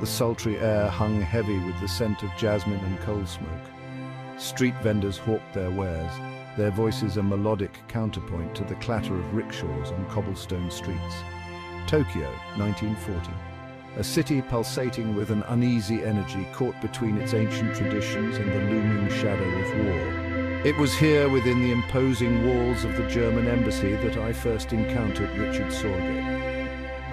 The sultry air hung heavy with the scent of jasmine and coal smoke. Street vendors hawked their wares, their voices a melodic counterpoint to the clatter of rickshaws on cobblestone streets. Tokyo, 1940. A city pulsating with an uneasy energy caught between its ancient traditions and the looming shadow of war. It was here, within the imposing walls of the German embassy, that I first encountered Richard Sorge.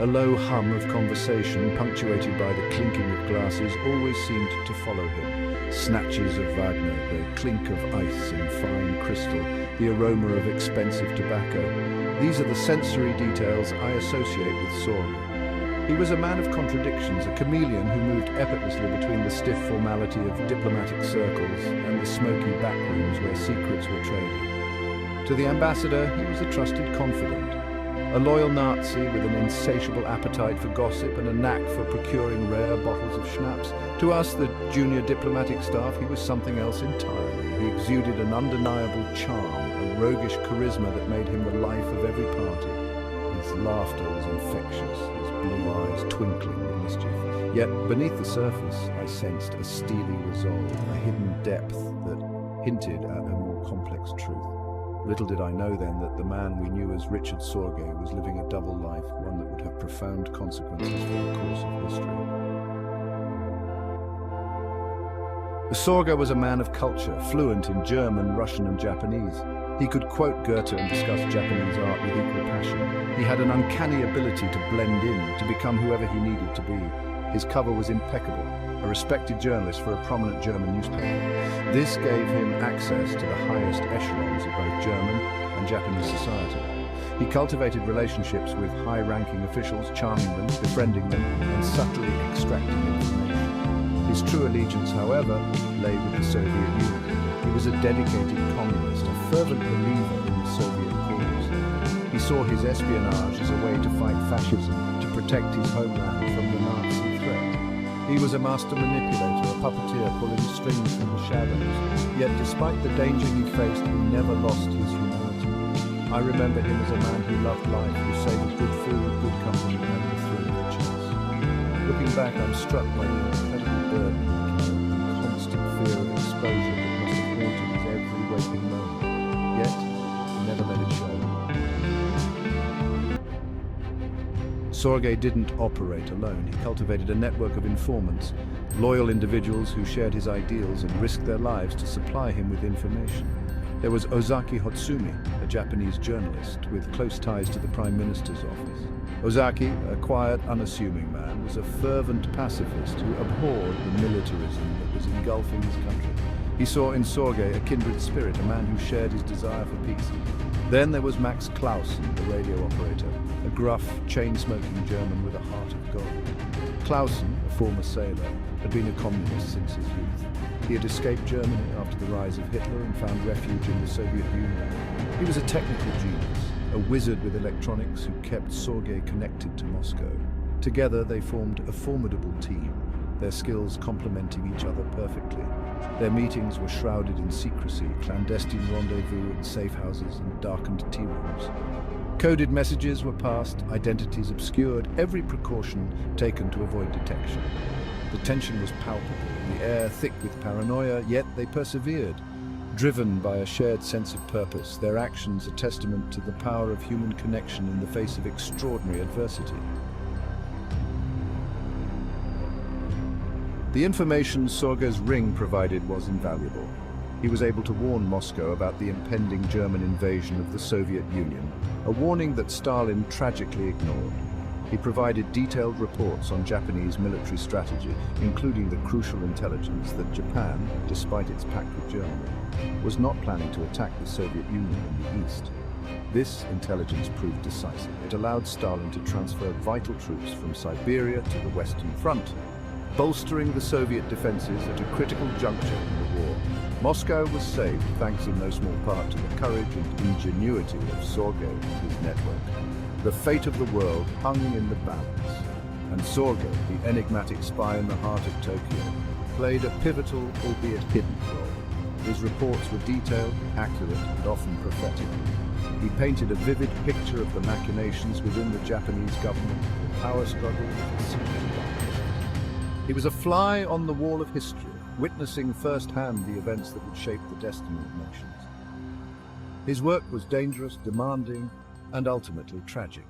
A low hum of conversation, punctuated by the clinking of glasses, always seemed to follow him. Snatches of Wagner, the clink of ice in fine crystal, the aroma of expensive tobacco. These are the sensory details I associate with Sorge. He was a man of contradictions, a chameleon who moved effortlessly between the stiff formality of diplomatic circles and the smoky backrooms where secrets were traded. To the ambassador, he was a trusted confidant. A loyal Nazi with an insatiable appetite for gossip and a knack for procuring rare bottles of schnapps. To us, the junior diplomatic staff, he was something else entirely. He exuded an undeniable charm, a roguish charisma that made him the life of every party. His laughter was infectious, his blue eyes twinkling with mischief. Yet beneath the surface, I sensed a steely resolve, a hidden depth that hinted at a more complex truth. Little did I know then that the man we knew as Richard Sorge was living a double life, one that would have profound consequences for the course of history. Sorge was a man of culture, fluent in German, Russian and Japanese. He could quote Goethe and discuss Japanese art with equal passion. He had an uncanny ability to blend in, to become whoever he needed to be. His cover was impeccable, a respected journalist for a prominent German newspaper. This gave him access to the highest echelons of both German and Japanese society. He cultivated relationships with high-ranking officials, charming them, befriending them, and subtly extracting information. His true allegiance, however, lay with the Soviet Union. He was a dedicated communist, a fervent believer in the Soviet cause. He saw his espionage as a way to fight fascism, to protect his homeland from the Nazi threat. He was a master manipulator, a puppeteer pulling strings from the shadows. Yet despite the danger he faced, he never lost his humanity. I remember him as a man who loved life, who savoured good food, good company, and the thrill of the chase. Looking back, I'm struck by the incredible burden he carried, the constant fear of exposure that must have haunted his every waking moment. Yet, he never let it show. Sorge didn't operate alone. He cultivated a network of informants, loyal individuals who shared his ideals and risked their lives to supply him with information. There was Ozaki Hotsumi, a Japanese journalist with close ties to the Prime Minister's office. Ozaki, a quiet, unassuming man, was a fervent pacifist who abhorred the militarism that was engulfing his country. He saw in Sorge a kindred spirit, a man who shared his desire for peace. Then there was Max Clausen, the radio operator, a gruff, chain-smoking German with a heart of gold. Clausen, a former sailor, had been a communist since his youth. He had escaped Germany after the rise of Hitler and found refuge in the Soviet Union. He was a technical genius, a wizard with electronics who kept Sorge connected to Moscow. Together they formed a formidable team, their skills complementing each other perfectly. Their meetings were shrouded in secrecy, clandestine rendezvous in safe houses and darkened tea rooms. Coded messages were passed, identities obscured, every precaution taken to avoid detection. The tension was palpable, the air thick with paranoia, yet they persevered. Driven by a shared sense of purpose, their actions a testament to the power of human connection in the face of extraordinary adversity. The information Sorge's ring provided was invaluable. He was able to warn Moscow about the impending German invasion of the Soviet Union, a warning that Stalin tragically ignored. He provided detailed reports on Japanese military strategy, including the crucial intelligence that Japan, despite its pact with Germany, was not planning to attack the Soviet Union in the east. This intelligence proved decisive. It allowed Stalin to transfer vital troops from Siberia to the Western Front, bolstering the Soviet defenses at a critical juncture in the war. Moscow was saved thanks in no small part to the courage and ingenuity of Sorge and his network. The fate of the world hung in the balance, and Sorge, the enigmatic spy in the heart of Tokyo, played a pivotal, albeit hidden, role. His reports were detailed, accurate, and often prophetic. He painted a vivid picture of the machinations within the Japanese government, the power struggle, and secret He was a fly on the wall of history, witnessing firsthand the events that would shape the destiny of nations. His work was dangerous, demanding, and ultimately tragic.